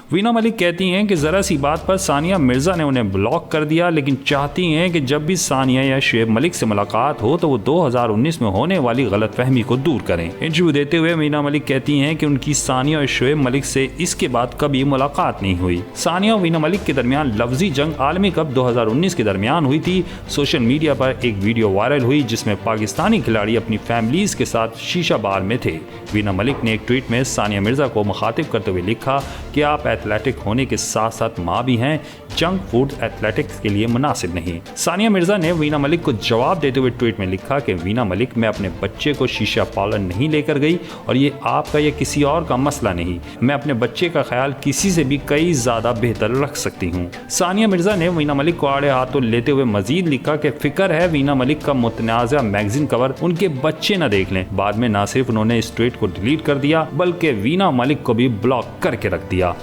वीना मलिक कहती हैं कि ज़रा सी बात पर सानिया मिर्ज़ा ने उन्हें ब्लॉक कर दिया, लेकिन चाहती हैं कि जब भी सानिया या शुएब मलिक से मुलाकात हो तो वो 2019 में होने वाली गलतफहमी को दूर करें। इंटरव्यू देते हुए वीना मलिक कहती हैं कि उनकी सानिया और शुएब मलिक से इसके बाद कभी मुलाकात नहीं हुई। सानिया और वीना मलिक के दरमियान लफ्जी जंग आलमी कप 2019 के दरमियान हुई थी। सोशल मीडिया पर एक वीडियो वायरल हुई जिसमें पाकिस्तानी खिलाड़ी अपनी फैमिलीज के साथ शीशा बार में थे। वीना मलिक ने एक ट्वीट में सानिया मिर्ज़ा को मुखातिब करते हुए लिखा कि आप एथलेटिक होने के साथ साथ माँ भी हैं, जंक फूड एथलेटिक्स के लिए मुनासिब नहीं। सानिया मिर्ज़ा ने वीना मलिक को जवाब देते हुए ट्वीट में लिखा कि वीना मलिक, मैं अपने बच्चे को शीशा पार्लर नहीं लेकर गई और ये आपका या किसी और का मसला नहीं। मैं अपने बच्चे का ख्याल किसी से भी कई ज़्यादा बेहतर रख सकती हूँ। सानिया मिर्ज़ा ने वीना मलिक को आड़े हाथों लेते हुए मजीद लिखा कि फिक्र है वीना मलिक का मुतनाज़ा मैगजीन कवर उनके बच्चे न देख लें। बाद में न सिर्फ उन्होंने इस ट्वीट को डिलीट कर दिया बल्कि वीना मलिक को भी ब्लॉक करके रख दिया।